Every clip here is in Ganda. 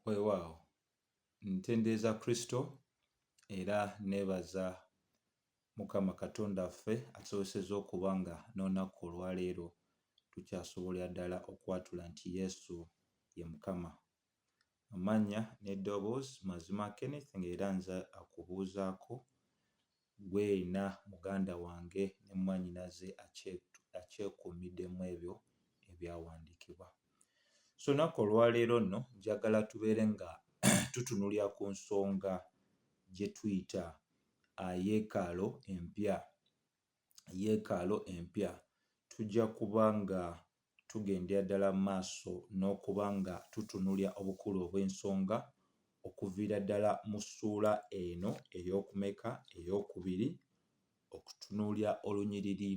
Weewaawo, ntendeeza Kristo era neebaza Mukama Katonda waffe asobozesezza okuba nga n'olunaku olwaleero tukyasobolera ddala okwatula nti Yesu ye Mukama. Amannya n'eddoboozi mazima Kenneth ng'era nze akubuuzaako gwena muganda wange ne mwannyinaze akyekuumiddemu ebyo ebyawandiikibwa. So olunaku olwaleero nno njagala tubeere nga tutunuulira ku nsonga gye tuyita yeekaalu empya. Tujja kuba nga tugendera ddala mu maaso n'okuba nga tutunuulira obukulu obw'ensonga okuviira ddala mu ssuula eno ey'okubiri okutunuulira olunyiriri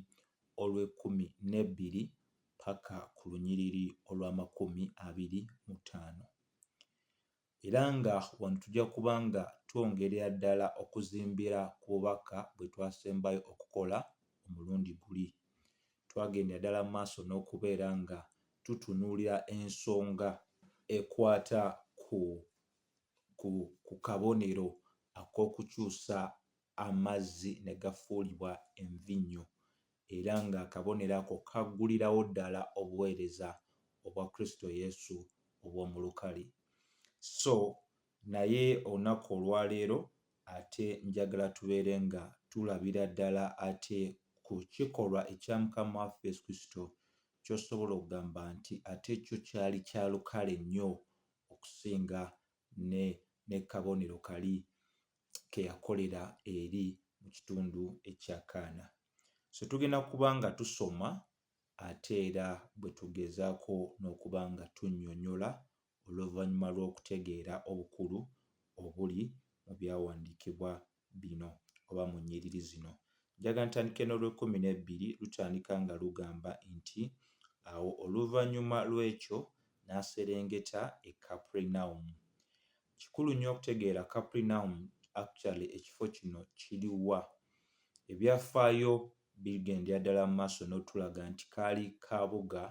olw'12 paka ku lunyiriri olw'25. Era nga wano tujja kuba nga twongerera ddala okuzimbira ku bubaka bwe twasembayo okukola omulundi guli. Twagendera ddala mu maaso n'okubeera nga tutunuulira ensonga ekwata ku kabonero ak'okukyusa amazzi ne gafuulibwa envinnyo era nga akabonero ako kaggulirawo ddala obuweereza obwa Kristo Yesu obw'omu lukale. So naye olunaku olwaleero ate njagala tubeere nga tulabira ddala ate ku kikolwa ekya Mukama waffe Yesu Kristo ky'osobola okugamba nti ate kyo kyali kya lukale nnyo okusinga ne kabonero kali ke yakolera eri mu kitundu ekya Kaana. So tugenda kuba nga tusoma ate era bwe tugezaako n'okuba nga tunnyonnyola oluvannyuma lw'okutegeera obukulu obuli mu byawandiikibwa bino oba mu nnyiriri zino. Njagala ntandike n'olw'12 lutandika nga lugamba nti awo oluvannyuma lw'ekyo n'aserengeta e Kaperunawumu. Kikulu nnyo okutegeera Kaperunawumu actually ekifo kino kiri wa. Ebyafaayo bigendera ddala mu maaso n'otulaga nti kaali kabuga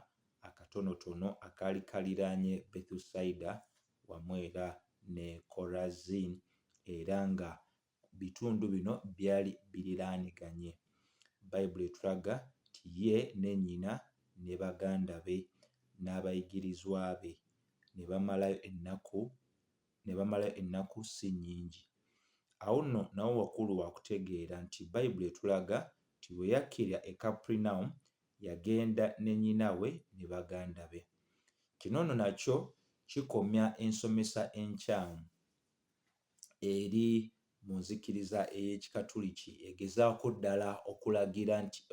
akatonotono akaali kaliraanye Betusayida wamu era ne Korazini era nga bitundu bino byali biriraaniganye. Bayibuli etulaga nti ye ne nnyina ne baganda be n'abayigirizwa be ne bamalayo ennaku si nnyingi. Awo nno nawo wakulu wa kutegeera nti Bayibuli etulaga nti bwe yakkirira e Kaperunawumu yagenda ne nnyina we ne baganda be. Kino nno nakyo kikomya ensomesa enkyamu eri mu nzikiriza ey'Ekikatuliki egezaako ddala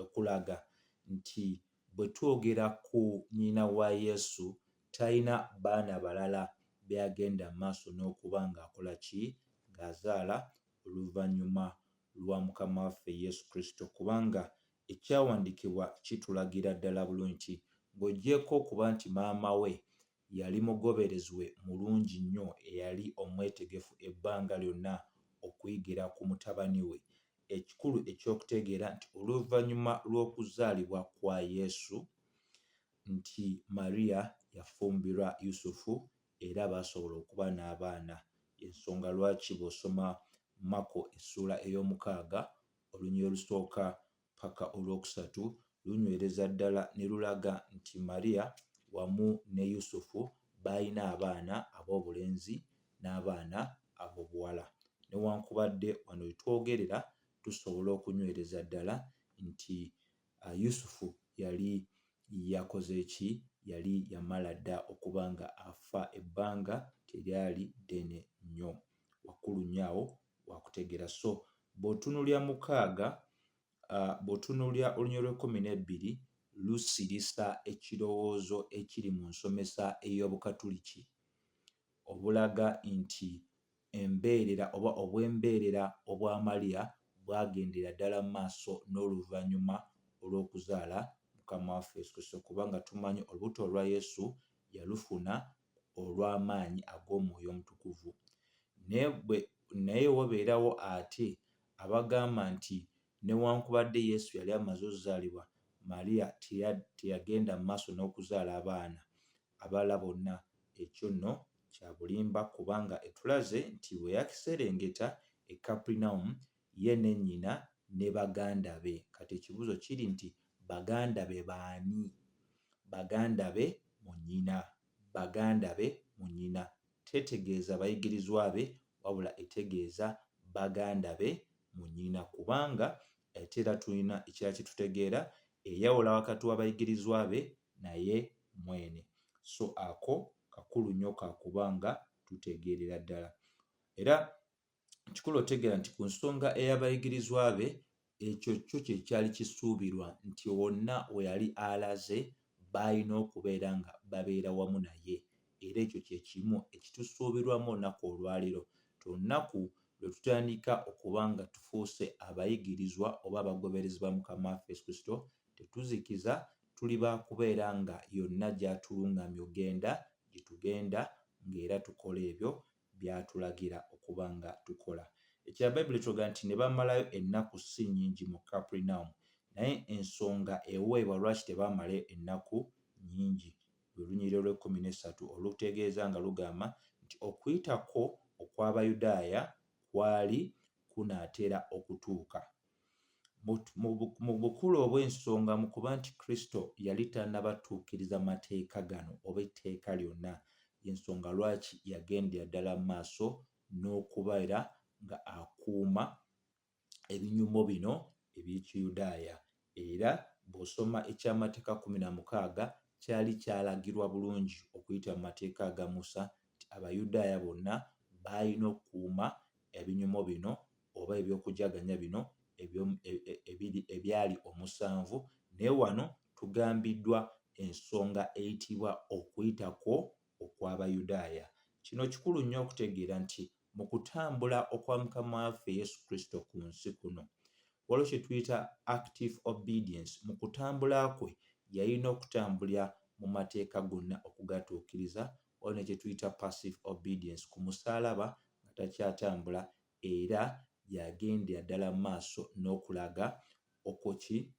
okulaga nti bwe twogera ku nnyina wa Yesu talina baana balala byagenda maaso n'okuba ng'akola ki ng'azaala oluvannyuma lwa Mukama waffe Yesu Kristo, kubanga ekyawandiikibwa kitulagira ddala bulungi nti ng'oggyeko okuba nti maama we yali mugoberezi mulungi nnyo eyali omwetegefu ebbanga lyonna okuyigira ku mutabani we. Ekikulu eky'okutegeera nti oluvannyuma lw'okuzaalibwa kwa Yesu nti Mariya yafumbirwa Yusufu era baasobola okuba n'abaana. Ensonga lwaki bw'osoma Mako essuula ey'omukaaga olunyiriri olusooka paka olwokusatu lunywereza ddala ne lulaga nti Mariya wamu ne Yusufu baalina abaana ab'obulenzi n'abaana ab'obuwala. Newankubadde wano we twogerera tusobola okunywereza ddala nti Yusufu yali yakoze ki? Yali yamala dda okuba nga afa ebbanga teryali ddene nnyo. Wakulu nnyo awo wakutegeera. So bw'otunuulira olunyiriri lw'12 lusirisa ekirowoozo ekiri mu nsomesa ey'Obukatuliki obulaga nti embeerera oba obw'embeerera obwa Mariya bwagendera ddala mu maaso n'oluvannyuma olw'okuzaala Mukama waffe Yesu Kristo, kubanga tumanyi olubuto olwa Yesu yalufuna olw'amaanyi ag'Omwoyo Omutukuvu. Naye wabeerawo ate abagamba nti newankubadde Yesu yali amaze okuzaalibwa, Mariya teyagenda mu maaso n'okuzaala abaana abalala bonna. Ekyo nno kya bulimba kubanga etulaze nti bwe yakiserengeta e Capernaum ye ne nnyina ne baganda be. Kati ekibuuzo kiri nti baganda be baani? Baganda be mu nnyina, baganda be mu nnyina. Tetegeeza bayigirizwa be wabula etegeeza baganda be mu nnyina kubanga ate era tulina ekirala kye tutegeera eyawula wakati w'abayigirizwa be naye mwene. So ako kakulu nnyo kakubanga tutegeerera ddala. Era kikulu otegeera nti ku nsonga ey'abayigirizwa be ekyo kyo kye kyali kisuubirwa nti wonna we yali alaze baalina okubeera nga babeera wamu naye. Era ekyo kye kimu ekitusuubirwamu olunaku olwaleero. Olunaku lwe tutandika okuba nga tufuuse abayigirizwa oba abagoberezi ba Mukama waffe Yesu Kristo, tetuzikiza tuli baakubeera nga yonna gy'atuluŋŋamya ogenda gye tugenda ng'era tukola ebyo by'atulagira okuba nga tukola. Ekya Bayibuli ekyoga nti ne bamalayo ennaku si nnyingi mu Capernaum, naye ensonga eweebwa lwaki tebaamalayo ennaku nnyingi. Lwe lunyiriro lw'13 olutegeeza nga lugamba nti okuyitako okw'Abayudaaya kwali kunaatera okutuuka. Mu bukulu obw'ensonga mu kuba nti Kristo yali tannabatuukiriza mateeka gano oba etteeka lyonna, y'ensonga lwaki yagendera ddala mu maaso n'okubeera nga akuuma ebinyumo bino eby'Ekiyudaaya. Era bw'osoma eky'amateeka 16 kyali kyalagirwa bulungi okuyita mu mateeka ga Musa nti Abayudaaya bonna baalina okukuuma ebinyumo bino oba eby'okujaganya bino ebyali 7, naye wano tugambiddwa ensonga eyitibwa okuyitako okw'Abayudaaya. Kino kikulu nnyo okutegeera nti mu kutambula okwa Mukama waffe Yesu Kristo ku nsi kuno waliwo kye tuyita active obedience. Mu kutambula kwe yalina okutambulira mu mateeka gonna okugatuukiriza, waliwo ne kye tuyita passive obedience, ku musaalaba nga takyatambula era yagendera ddala mu maaso n'okulaga okoki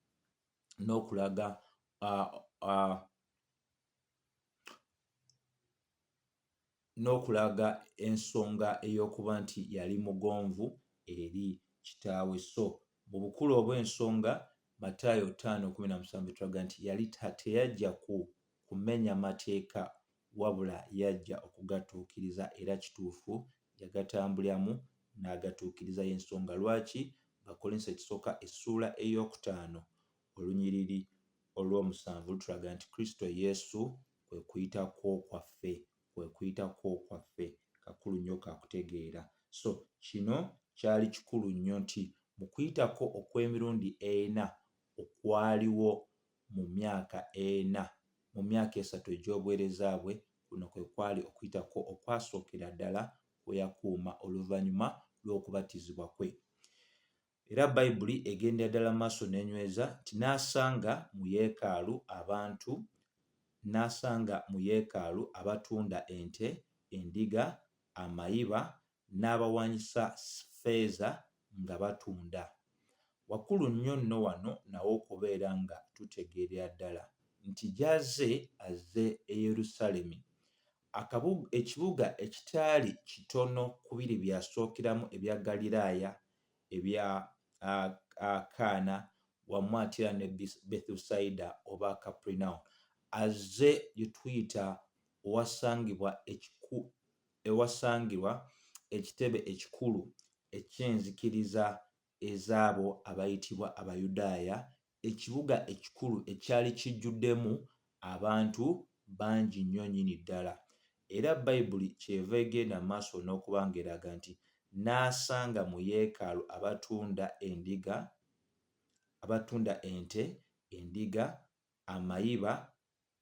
n'okulaga ensonga ey'okuba nti yali mugonvu eri kitaawe. So mu bukulu obw'ensonga Mataayo 5:17 tulaga nti yali teyajja kumenya mateeka wabula yajja okugatuukiriza, era kituufu yagatambuliramu n'agatuukiriza. Y'ensonga lwaki Abakolinso ekisooka essuula ey'okutaano olunyiriri olw'omusanvu lutulaga nti Kristo Yesu kwe kuyitako kwaffe, kwe kuyitako kwaffe. Kakulu nnyo kakutegeera. So kino kyali kikulu nnyo nti mu kuyitako okw'emirundi 4 okwaliwo mu myaka 4 mu myaka 3 egy'obuweereza bwe, kuno kwe kwali okuyitako okwasookera ddala kwe yakuuma oluvannyuma lw'okubatizibwa kwe. Era Bayibuli egendera ddala maaso n'enyweza nti n'asanga mu yeekaalu abatunda ente, endiga, amayiba n'abawanyisa ffeeza nga batunda. Wakulu nnyo nno wano nawo okubeera nga tutegeerera ddala nti azze e Yerusaalemi, ekibuga ekitaali kitono ku biri byasookeramu ebya Ggaliraaya ebya Kaana wamu ate era ne Bethsaida oba Capernaum. Azze gye tuyita ewasangibwa ekitebe ekikulu eky'enzikiriza ez'abo abayitibwa Abayudaaya, ekibuga ekikulu ekyali kijjuddemu abantu bangi nnyo nnyini ddala. Era Bayibuli kyeva egenda mu maaso n'okuba ng'eraga nti n'asanga mu yeekaalu abatunda ente, endiga, amayiba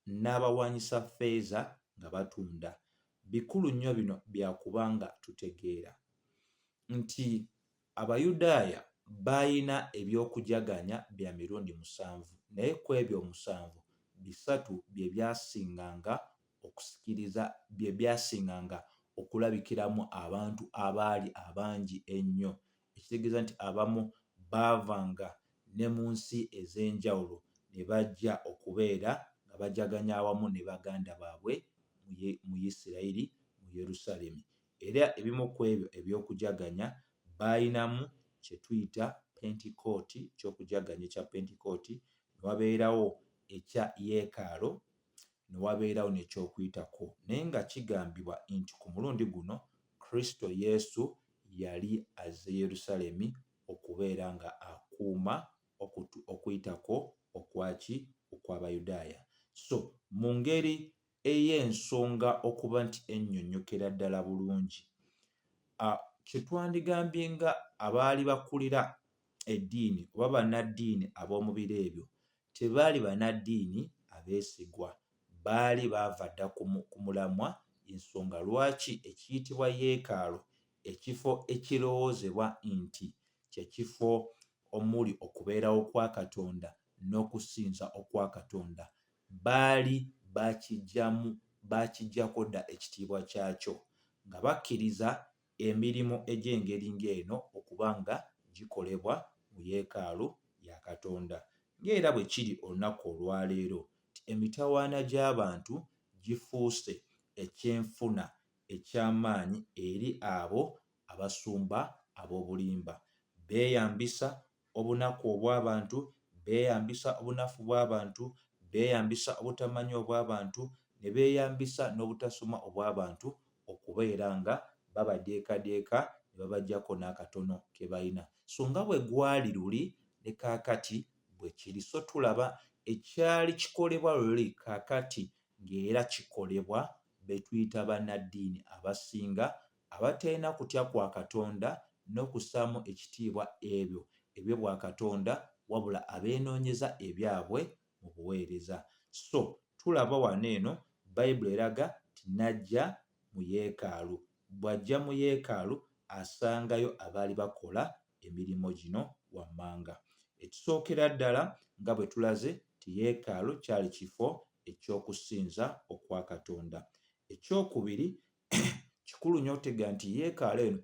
n'abawanyisa ffeeza nga batunda. Bikulu nnyo bino byakubanga tutegeera nti Abayudaaya baalina eby'okujaganya bya mirundi 7, naye ku ebyo 7, 3 bye byasinganga okusikiriza, bye byasinganga okulabikiramu abantu abaali abangi ennyo. Ekitegeeza nti abamu baavanga ne mu nsi ez'enjawulo ne bajja okubeera nga bajaganya awamu ne baganda baabwe mu Isirayiri, mu Yerusaalemi. Era ebimu ku ebyo eby'okujaganya baalinamu kye tuyita Pentekooti, ky'okujaganya ekya Pentekooti, ne wabeerawo ekya yeekaalu, ne wabeerawo n'eky'Okuyitako. Naye nga kigambibwa nti ku mulundi guno Kristo Yesu yali azze Yerusaalemi okubeera nga akuuma Okuyitako okw'Abayudaaya. So mu ngeri ey'ensonga okuba nti ennyonnyokera ddala bulungi, kye twandigambye nga abaali bakulira eddiini oba bannaddiini ab'omu biro ebyo tebaali bannaddiini abeesigwa, baali baava dda ku mulamwa. Ensonga lwaki ekiyitibwa yeekaalu, ekifo ekirowoozebwa nti kye kifo omuli okubeerawo kwa Katonda n'okusinza okwa Katonda, baali baakiggyako dda ekitiibwa kyakyo, nga bakkiriza emirimu egy'engeri ng'eno okuba nga gikolebwa mu yeekaalu ya Katonda. Ng'era bwe kiri olunaku olwaleero, emitawaana gy'abantu gifuuse ekyenfuna eky'amaanyi eri abo abasumba ab'obulimba. Beeyambisa obunaku obw'abantu, beeyambisa obunafu bw'abantu, beeyambisa obutamanya obw'abantu, ne beeyambisa n'obutasoma obw'abantu okubeera nga babadeekadeeka ne babaggyako n'akatono ke balina. So nga bwe gwali luli ne kaakati bwe kiri. So tulaba ekyali kikolebwa luli kaakati ng'era kikolebwa be tuyita bannaddiini abasinga abatalina kutya kwa Katonda n'okussaamu ekitiibwa ebyo eby'obwakatonda, wabula abeenoonyeza ebyabwe mu buweereza. So tulaba wano eno Bayibuli eraga nti n'ajja mu yeekaalu. Bw'ajja mu yeekaalu asangayo abaali bakola emirimu gino wammanga. Ekisookera ddala nga bwe tulaze nti yeekaalu kyali kifo eky'okusinza okwa Katonda. Ekyokubiri, kikulu nnyo otegeera nti yeekaalu eno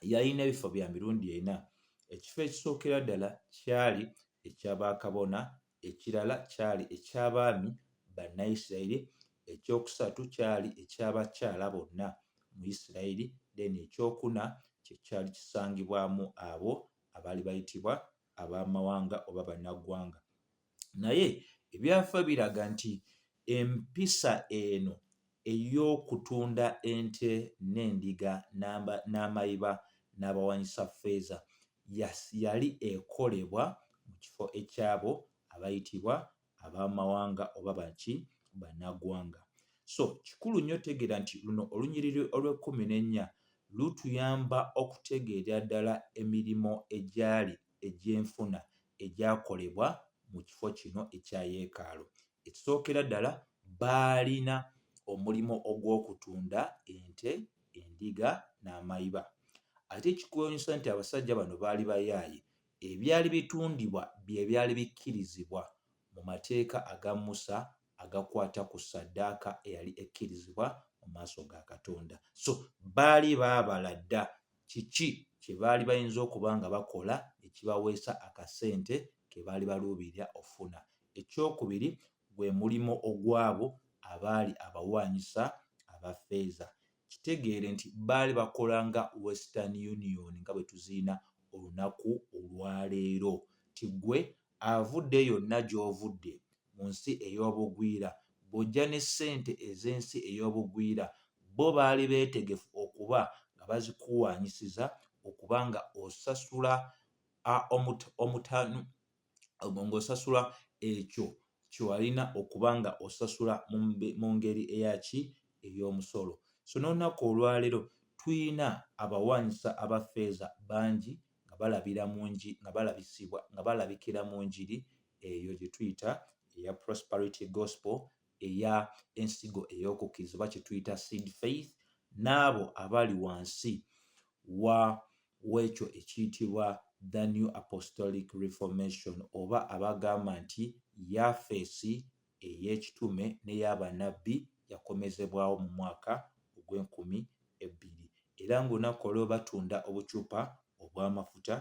yalina ebifo bya mirundi ena. Ekifo ekisookera ddala kyali eky'abakabona, ekirala kyali eky'abaami Bannayisirayiri, ekyokusatu kyali eky'abakyala bonna mu Isirayiri, then ekyokuna kye kyali kisangibwamu abo abaali bayitibwa abamawanga oba bannaggwanga. Naye ebyafa biraga nti empisa eno ey'okutunda ente n'endiga n'amayiba n'abawanyisa ffeeza yali ekolebwa mu kifo ekyabo abayitibwa abamawanga oba bannaggwanga. So kikulu nnyo otegeera nti luno olunyiriri olw'14 lutuyamba okutegeera ddala emirimu egyali egy'enfuna egyakolebwa mu kifo kino ekya yeekaalu. Ekisookera ddala baalina omulimu ogw'okutunda ente, endiga n'amayiba. Ate ekikwewuunyisa nti abasajja bano baali bayaaye, ebyali bitundibwa bye byali bikkirizibwa mu mateeka aga Musa agakwata ku ssaddaaka eyali ekkirizibwa mu maaso ga Katonda. So baali baabala dda kiki kye baali bayinza okuba nga bakola ekibaweesa akasente ke baali baluubirira ofuna. Ekyokubiri gwe mulimu ogw'abo abaali abawaanyisa aba ffeeza. Kitegeere nti baali bakola nga Western Union nga bwe tuziina olunaku olwaleero, ti ggwe avudde yonna gy'ovudde mu nsi ey'obugwira, bw'ojja ne ssente ez'ensi ey'obugwira, bo baali beetegefu okuba nga bazikuwaanyisiza okuba nga osasula ng'osasula ekyo kyewalina okuba nga osasula mu ngeri eyaki ey'omusolo. So n'olunaku olwaleero tuyina abawaanyisa aba ffeeza bangi nga balabikira mu njiri eyo gye tuyita eya prosperity gospel, eya ensigo ey'okukkiriza oba kye tuyita seed faith, n'abo abali wansi w'ekyo ekiyitibwa the New Apostolic Reformation, oba abagamba nti yafeesi ey'ekitume n'ey'abannabbi yakomezebwawo mu mwaka ogw'2000. Era ng'olunaku olwo batunda obucupa obw'amafuta,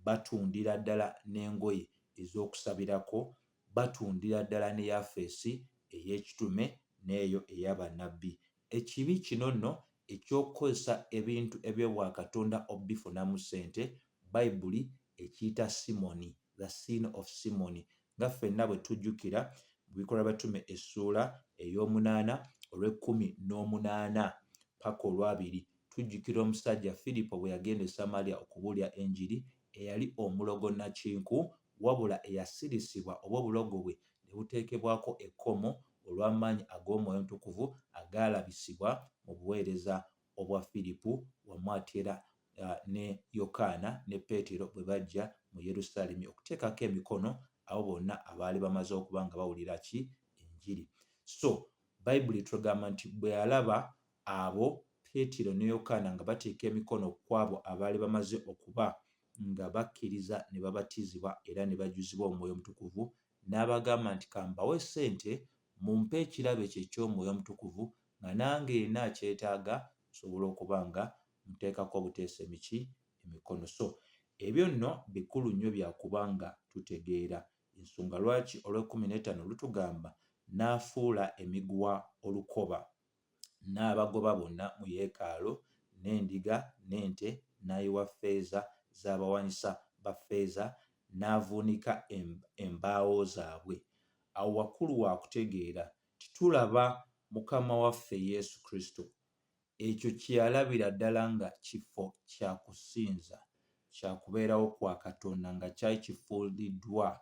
batundira ddala n'engoye ez'okusabirako, batundira ddala ne yafeesi ey'ekitume n'eyo ey'abannabbi. ekibi kino nno ekyokukozesa ebintu eby'obwakatonda obifunamu ssente bayibuli ekiyita simoni, the sin of simoni, nga ffenna bwe tujjukira mu bikolwa batume essuula ey'omunaana olw'18 paka olwabiri tujjukira omusajja Firipo bwe yagenda e Samaliya okubuulira enjiri eyali omulogo nakinku wabula eyasirisibwa oba obulogo bwe ne buteekebwako ekkomo olw'amaanyi ag'omwoyo omutukuvu agaalabisibwa mu buweereza obwa Firipo wamu ate era ne Yokaana ne Peetero bwe bajja mu Yerusaalemi okuteekako emikono abo bonna abaali bamaze okuba nga bawulira ki enjiri. So bayibuli etugamba nti bwe yalaba abo Peetero ne Yokaana nga bateeka emikono ku abo abaali bamaze okuba nga bakkiriza ne babatizibwa era ne bajjuzibwa omwoyo omutukuvu n'abagamba nti kambawe ssente mumpe ekirabo ekyo eky'omwoyo omutukuvu nga nange yenna akyetaaga nsobola okuba nga muteekako obuteesa emikono. So ebyo nno bikulu nnyo byakubanga tutegeera ensonga lwaki olw'15 lutugamba n'afuula emiguwa olukoba n'abagoba bonna mu yeekaalu n'endiga n'ente n'ayiwa ffeeza z'abawanyisa ba ffeeza n'avuunika embaawo zaabwe. Awo wakulu wa kutegeera titulaba Mukama waffe Yesu Kristo ekyo kye yalabira ddala nga kifo kya kusinza kya kubeerawo kwa Katonda nga kyali kifuuliddwa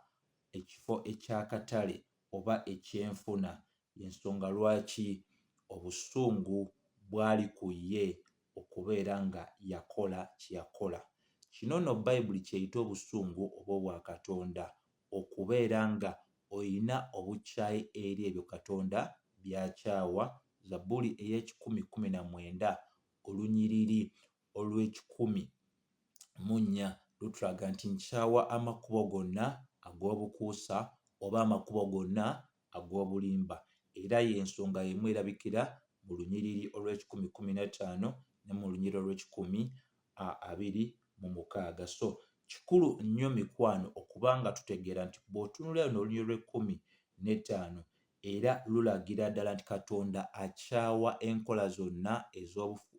ekifo eky'akatale oba eky'enfuna, y'ensonga lwaki obusungu bwali ku ye okubeera nga yakola kye yakola. Kino nno bayibuli kyeyita obusungu oba obwakatonda, okubeera nga oyina obukyayi eri ebyo Katonda by'akyawa. Zabbuli ey'Ekikumi 19 olunyiriri olw'14 lutulaga nti nkyawa amakubo gonna ag'obukuusa oba amakubo gonna ag'obulimba, era y'ensonga y'emu erabikira mu lunyiriri olw'15 ne mu lunyiriri olw'26. So kikulu nnyo mikwano okubanga tutegeera nti bw'otunulira luno olunyiriri olw'15 era lulagira ddala nti Katonda akyawa enkola zonna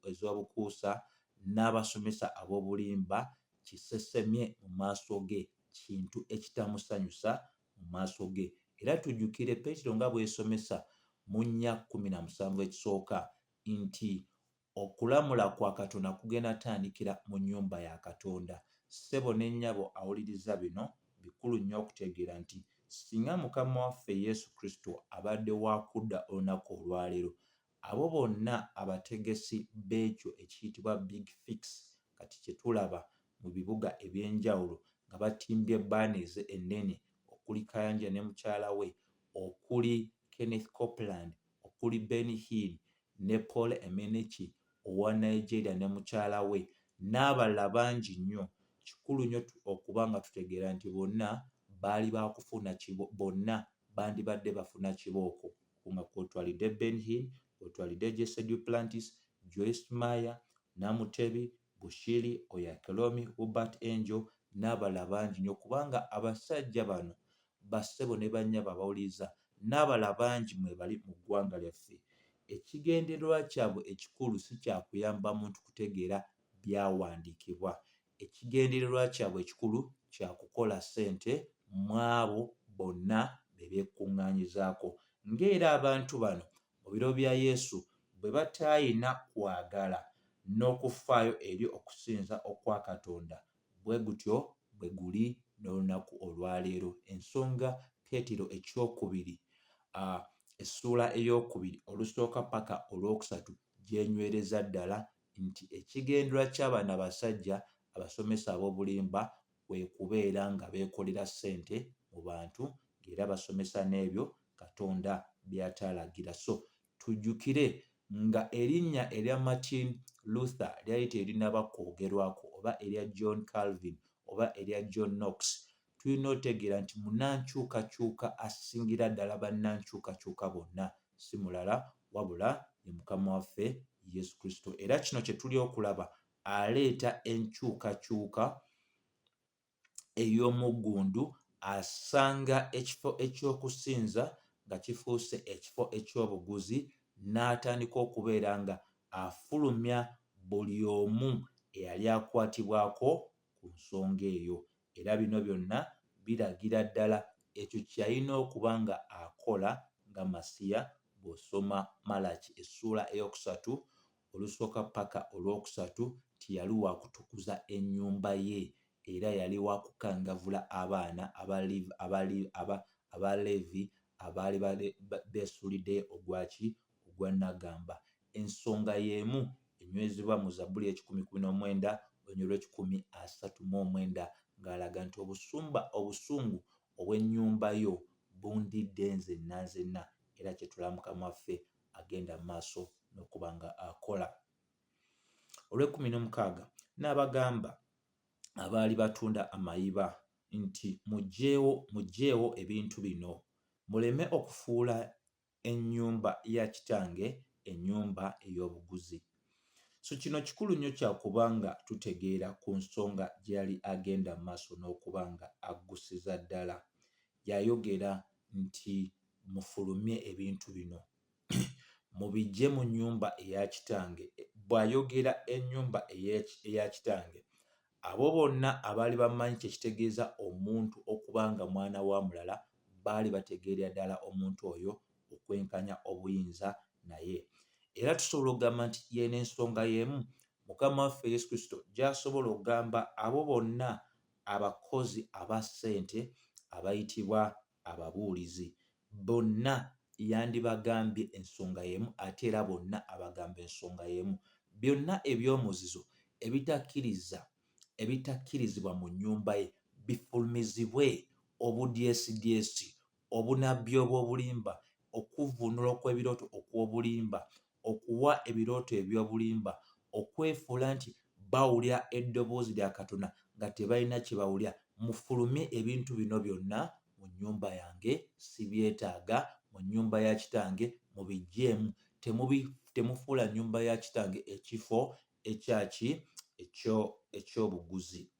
ez'obukuusa n'abasomesa ab'obulimba, kisesemye mu maaso ge, kintu ekitamusanyusa mu maaso ge. Era tujjukire Peetero nga bw'esomesa mu 4:17 ekisooka nti okulamula kwa Katonda kugenda tandikira mu nnyumba ya Katonda. Ssebo ne nnyabo awuliriza bino bikulu nnyo okutegeera nti singa Mukama waffe Yesu Kristo abadde wakudda olunaku olwaleero, abo bonna abategesi b'ekyo ekiyitibwa Big Fix kati kye tulaba mu bibuga eby'enjawulo nga batimbye banners ennene okuli Kayanja ne mukyala we, okuli Kenneth Copeland, okuli Benny Hill ne Paul Emeneki owa Nigeria ne mukyala we n'abalala bangi nnyo. Kikulu nnyo okuba nga tutegeera nti bonna baali baakufuna bonna bandibadde bafuna kibooko nga kwotwalidde Ben Hill, kwotwalidde Jesse Duplantis, Joyce Meyer, Namutebi, Bushiri, Oyakhilome, Hubert Angel n'abalala bangi nnyo kubanga abasajja bano bassebo ne bannyabo abawuliriza n'abalala bangi mwe bali mu ggwanga lyaffe. Ekigendererwa kyabwe ekikulu si kya kuyamba muntu kutegeera byawandiikibwa. Ekigendererwa kyabwe ekikulu kya kukola ssente mu abo bonna be beekuŋŋaanyizaako. Ng'era abantu bano mu biro bya Yesu bwe bataayina kwagala n'okufaayo eri okusinza okwa Katonda, bwe gutyo bwe guli n'olunaku olwaleero. Ensonga Peetero ekyokubiri essuula ey'okubiri olusooka paka olwokusatu gyenywereza ddala nti ekigendererwa ky'abano abasajja abasomesa ab'obulimba kwe kubeera nga beekolera ssente mu bantu ng'era basomesa n'ebyo Katonda by'ataalagira. So tujjukire nga erinnya erya Martin Luther lyali terinaba kwogerwako oba erya John Calvin oba erya John Knox, tulina otegeera nti munnankyukakyuka asingira ddala bannankyukakyuka bonna si mulala wabula ye Mukama waffe Yesu Kristo. Era kino kye tuli okulaba aleeta enkyukakyuka ey'omuggundu, asanga ekifo eky'okusinza nga kifuuse ekifo eky'obuguzi n'atandika okubeera nga afulumya buli omu eyali akwatibwako ku nsonga eyo. Era bino byonna biragira ddala ekyo kyalina okuba nga akola nga Masiya. Bw'osoma Malaki essuula eyokusatu olusooka paka olwokusatu tiyali wa kutukuza ennyumba ye, era yali wa kukangavvula abaana Abaleevi abaali beesuulidde ogwa Nagamba. Ensonga y'emu enywezebwa mu Zabbuli 119 olunyiriri 139 ng'alaga nti obusungu obw'ennyumba yo bundidde nzenna, era kyetulaba Mukama waffe agenda mu maaso n'okuba nga akola. Olw'e16 n'abagamba abaali batunda amayiba nti muggyeewo ebintu bino, muleme okufuula ennyumba ya Kitange ennyumba ey'obuguzi. So kino kikulu nnyo kyakubanga tutegeera ku nsonga gye yali agenda mu maaso n'okuba nga aggusiza ddala. Yayogera nti mufulumye ebintu bino mubiggye mu nnyumba eya Kitange. Bw'ayogera ennyumba eya Kitange, abo bonna abaali bamanyi kye kitegeeza omuntu okuba nga mwana wa mulala baali bategeerera ddala omuntu oyo okwenkanya obuyinza naye. Era tusobola okugamba nti yeena ensonga y'emu Mukama waffe Yesu Kristo gy'asobola okugamba abo bonna abakozi aba ssente abayitibwa ababuulizi, bonna yandibagambye ensonga y'emu ate era bonna abagamba ensonga y'emu. Byonna eby'omuzizo ebitakkirizibwa mu nnyumba ye bifulumizibwe, obudyesidyesi, obunabbi obw'obulimba, okuvvuunula okw'ebirooto okw'obulimba, okuwa ebirooto eby'obulimba, okwefuula nti bawulira eddoboozi lya Katonda nga tebalina kye bawulira. Mufulumye ebintu bino byonna mu nnyumba yange, sibyetaaga. Mu nnyumba ya Kitange mubiggyeemu. Temufuula nnyumba ya Kitange ekifo eky'obuguzi.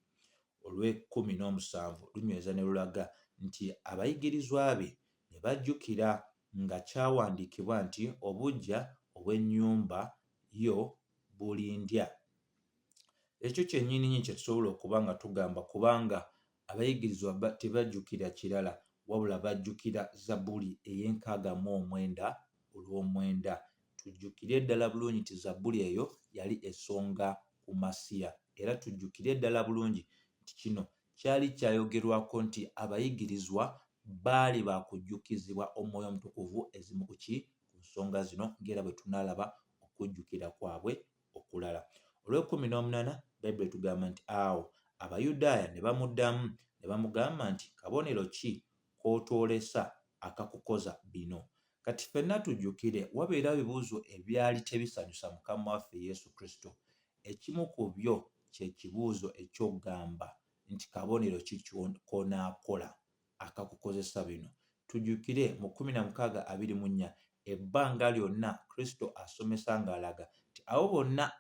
Olw'e17 lunyweza ne lulaga nti abayigirizwa be ne bajjukira nga kyawandiikibwa nti obuggya obw'ennyumba yo bulindya. Ekyo kyennyini kye tusobola okuba nga tugamba, kubanga abayigirizwa tebajjukira kirala wabula bajjukira Zabbuli ey'e69:9. Tujjukire ddala bulungi nti Zabbuli eyo yali esonga ku Masiya, era tujjukire ddala bulungi nti kino kyali kyayogerwako nti abayigirizwa baali bakujjukizibwa Omwoyo Omutukuvu ezimu ku nsonga zino, ng'era bwe tunaalaba okujjukira kwabwe okulala. Olw'e18 Bayibuli etugamba nti awo Abayudaaya ne bamuddamu ne bamugamba nti kabonero ki k'otwolesa akakukoza bino? Kati ffenna tujjukire wabeera ebibuuzo ebyali tebisanyusa Mukama waffe Yesu Kristo. Ekimu ku byo kye kibuuzo eky'okugamba nti kabonero ki k'onaakola akakukozesa bino? Tujjukire mu 16:24 ebbanga lyonna Kristo asomesa ng'alaga nti abo bonna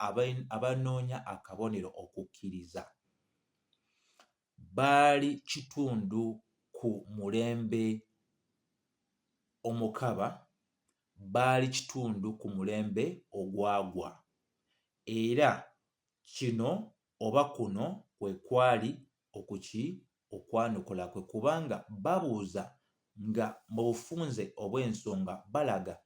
abanoonya akabonero okukkiriza baali kitundu ku mulembe omukaba, baali kitundu ku mulembe ogwagwa. Era kino oba kuno kwe kwali okwanukula kwe, kubanga babuuza nga mu bufunze obw'ensonga balaga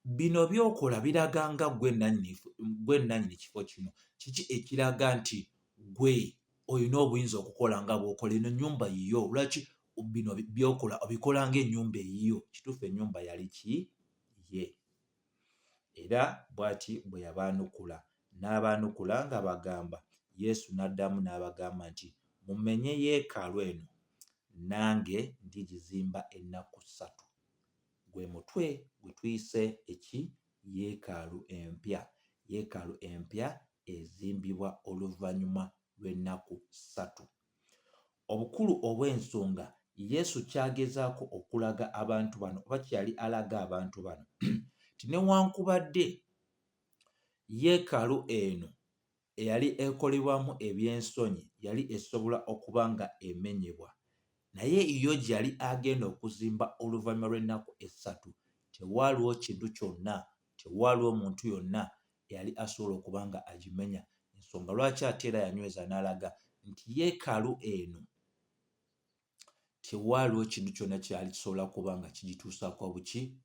bino by'okola biraga nga gwe nannyini kifo kino. Kiki ekiraga nti gwe olina obuyinza okukola nga bw'okola? Eno nnyumba yiyo, lwaki bino by'okola obikola ng'ennyumba eyiyo? Kituufu ennyumba yali ye. Era bw'ati bwe yabaanukula, n'abaanukula nga bagamba, Yesu n'addamu n'abagamba nti mumenye yeekaalu eno, nange ndigizimba ennaku 3. Gwe mutwe gwe tuyise yeekaalu empya. Yeekaalu empya ezimbibwa oluvannyuma lw'ennaku 3. Obukulu obw'ensonga Yesu ky'agezaako okulaga abantu bano, oba kyali alaga abantu bano ti newankubadde yeekaalu eno eyali ekolebwamu ebyensonyi yali esobola okuba nga emenyebwa, naye yo gye yali agenda okuzimba oluvannyuma lw'ennaku 3 tewaaliwo kintu kyonna tewaaliwo omuntu yonna eyali asobola okuba nga agimenya. Ensonga lwaki ate era yanyweza n'alaga nti yeekaalu eno tewaaliwo kintu kyonna kyali kisobola kuba nga kigituusaako buki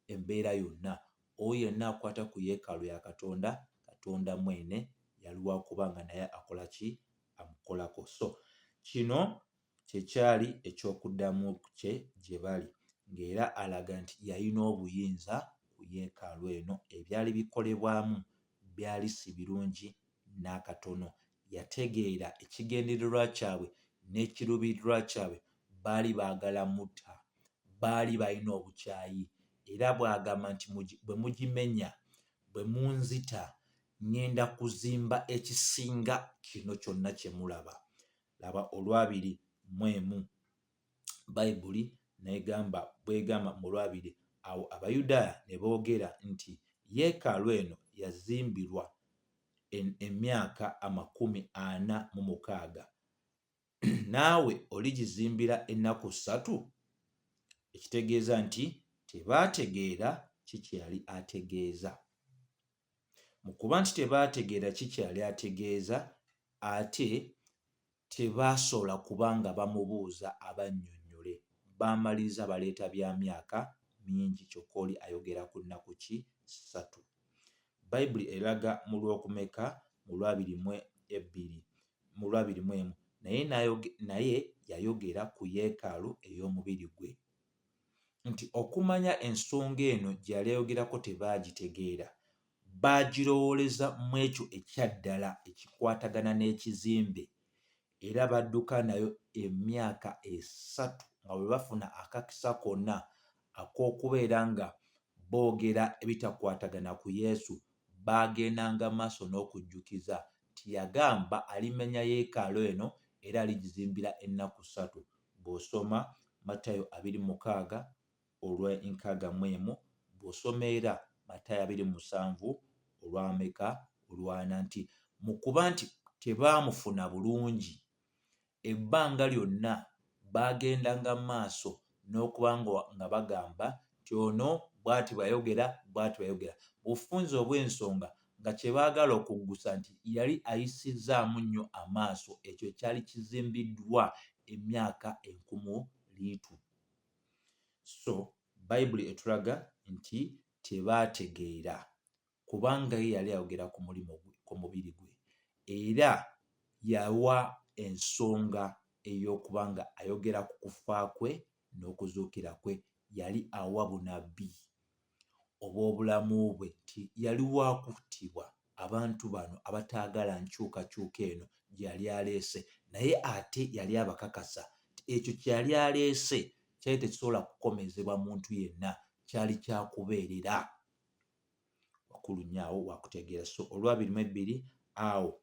embeera yonna. Oyo yenna akwata ku yeekaalu ya Katonda, Katonda mwene yaliwa kuba nga naye akola ki? Amukolako. So kino kyekyali ekyokuddamu kye gye bali, ng'era alaga nti yalina obuyinza ku yeekaalu eno. Ebyali bikolebwamu byali si birungi n'akatono. Yategeera ekigendererwa kyabwe n'ekiruubirirwa kyabwe, baali baagala mutta, baali balina obukyayi, era bw'agamba nti bwe mugimenya, bwe munzita, ŋŋenda kuzimba ekisinga kino kyonna kye mulaba. Laba 2:1 Bayibuli n'egamba bw'egamba mu 2, awo Abayudaaya ne boogera nti yeekaalu eno yazimbirwa emyaka 46, naawe oligizimbira ennaku 3? Ekitegeeza nti tebaategeera kiki yali ategeeza. Mu kuba nti tebaategeera kiki yali ategeeza, ate tebaasobola kuba nga bamubuuza abannyonnyole. Baamaliriza baleeta bya myaka mingi, kyokka oli ayogera ku nnaku ki? 3. Bayibuli eraga mu Lwokumeka mu 2:2 mu 2:1 naye yayogera ku yeekaalu ey'omubiri gwe, nti okumanya ensonga eno gye yali ayogerako tebaagitegeera, baagirowooleza mu ekyo ekyaddala ekikwatagana n'ekizimbe, era badduka nayo emyaka 3 nga bwe bafuna akakisa konna ak'okubeera nga boogera ebitakwatagana ku Yesu. Baagendanga maaso n'okujjukiza nti yagamba alimenya yeekaalu eno era aligizimbira ennaku 3. Bw'osoma Matayo 26:61, bw'osoma era Matayo 27:40, nti mu kuba nti tebaamufuna bulungi, ebbanga lyonna baagendanga maaso n'okuba nga bagamba nti ono bw'ati bw'ayogera, bw'ati bw'ayogera. Bufunze obw'ensonga nga kye baagala okuggusa nti yali ayisizzaamu nnyo amaaso ekyo ekyali kizimbiddwa emyaka 1000. So Bayibuli etulaga nti tebaategeera, kubanga ye yali ayogera ku mulimo gwe, ku mubiri gwe, era yawa ensonga ey'okuba nga ayogera ku kufa kwe n'okuzuukira kwe. Yali awa bunabbi obw'obulamu bwe nti yali wa kuttibwa abantu bano abataagala nkyukakyuka eno gye yali aleese, naye ate yali abakakasa nti ekyo kye yali aleese kyali tekisobola kukomezebwa muntu yenna, kyali kyakubeerera. Wakulu nnyo awo wakutegeera. So 2:2 awo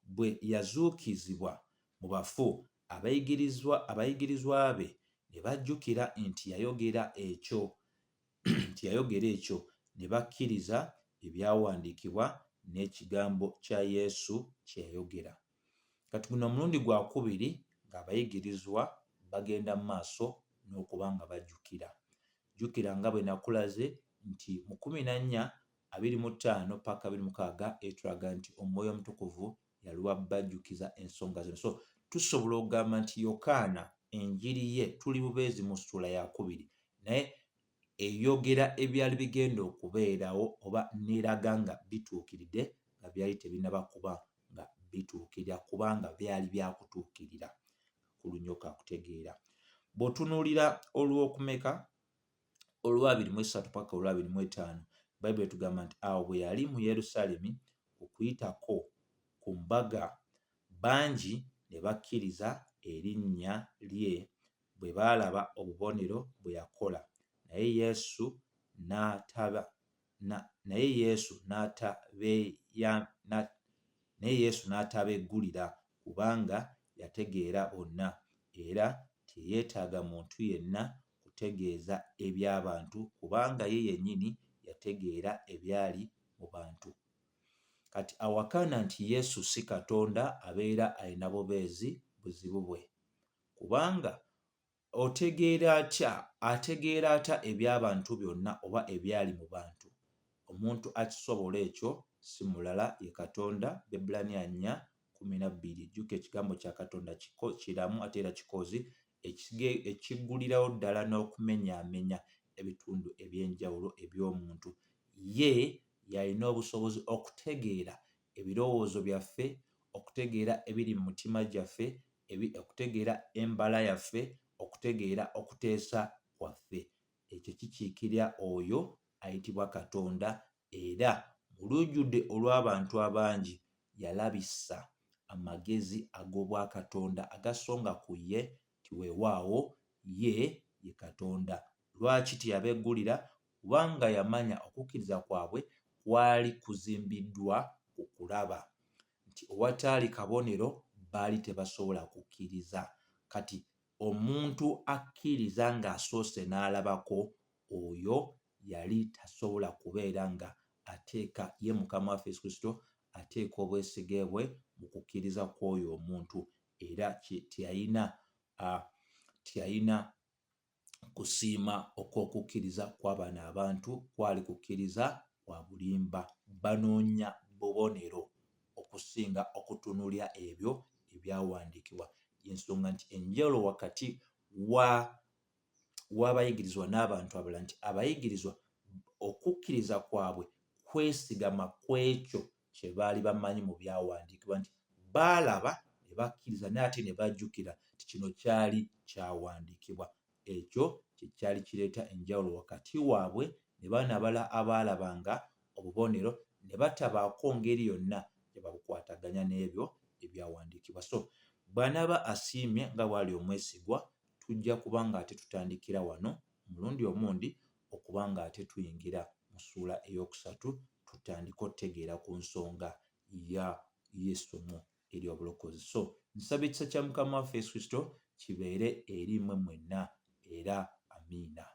bwe yazuukizibwa mu bafu, abayigirizwa be ne bajjukira nti yayogera ekyo ne bakkiriza ebyawandiikibwa n'ekigambo kya Yesu kye yayogera. Kati guno omulundi gwa kubiri ng'abayigirizwa bagenda mu maaso n'okuba nga bajjukira. Jjukira nga bwe nakulaze nti mu 14:25 paka 26 etulaga nti Omwoyo Omutukuvu yaliwa bajjukiza ensonga zino. So tusobola okugamba nti Yokaana enjiri ye tuli bubeezi mu ssula ya 2, naye eyogera ebyali bigenda okubeerawo oba n'eraga nga bituukiridde nga byali tebinaba kuba nga bituukirira, kubanga byali byakutuukirira. Kulu nnyo kakutegeera. Bw'otunuulira Olwokumeka 2:3 paka 2:5, Bayibuli etugamba nti awo bwe yali mu Yerusaalemi okuyitako ku mbaga, bangi ne bakkiriza erinnya lye bwe baalaba obubonero bwe yakola. Naye Yesu n'atabeeggulira, kubanga yategeera bonna, era teyeetaaga muntu yenna kutegeeza eby'abantu, kubanga ye yennyini yategeera ebyali mu bantu. Kati awakana nti Yesu si Katonda abeera alina bubeezi buzibu bwe, kubanga ategeera atya eby'abantu byonna oba ebyali mu bantu? Omuntu akisobola ekyo si mulala ye Katonda. Ebbulaniya 4:12. Jjuka ekigambo kya Katonda kiramu ate era kikozi ekiggulirawo ddala n'okumenyaamenya ebitundu eby'enjawulo eby'omuntu. Ye yalina obusobozi okutegeera ebirowoozo byaffe, okutegeera ebiri mu mitima gyaffe, okutegeera embala yaffe, okutegeera okuteesa kwaffe. Ekyo kikiikirira oyo ayitibwa Katonda, era mu lujjudde olw'abantu abangi yalabisa amagezi ag'obwakatonda agasonga ku ye ti weewaawo ye Katonda. Lwaki teyabeggulira? Kubanga yamanya okukkiriza kwabwe kwali kuzimbiddwa ku kulaba, nti owataali kabonero baali tebasobola kukkiriza. Kati omuntu akkiriza ng'asoose n'alabako, oyo yali tasobola kubeera nga ateeka ye Mukama waffe Yesu Kristo ateeka obwesige bwe mu kukkiriza kw'oyo omuntu, era teyalina kusiima okw'okukkiriza kw'abano abantu, kwali kukkiriza kwa bulimba. Banoonya bubonero okusinga okutunuulira ebyo ebyawandiikibwa. Y'ensonga nti enjawulo wakati w'abayigirizwa n'abantu abalala nti abayigirizwa okukkiriza kwabwe kwesigama ku ekyo kye baali bamanyi mu byawandiikibwa, nti baalaba ne bakkiriza naye ate ne bajjukira nti kino kyali kyawandiikibwa. Ekyo kye kyali kireeta enjawulo wakati waabwe ne bano abalala abaalabanga obubonero ne batabaako ngeri yonna gye babukwataganya n'ebyo ebyawandiikibwa. So bw'anaaba asiimye nga bw'ali omwesigwa, tujja kuba nga ate tutandikira wano omulundi omundi okuba nga ate tuyingira mu ssuula ey'okusatu, tutandika otegeera ku nsonga y'essomo ery'obulokozi. So nsaba ekisa kya Mukama waffe Yesu Kristo kibeere eri mmwe mwenna, era amiina.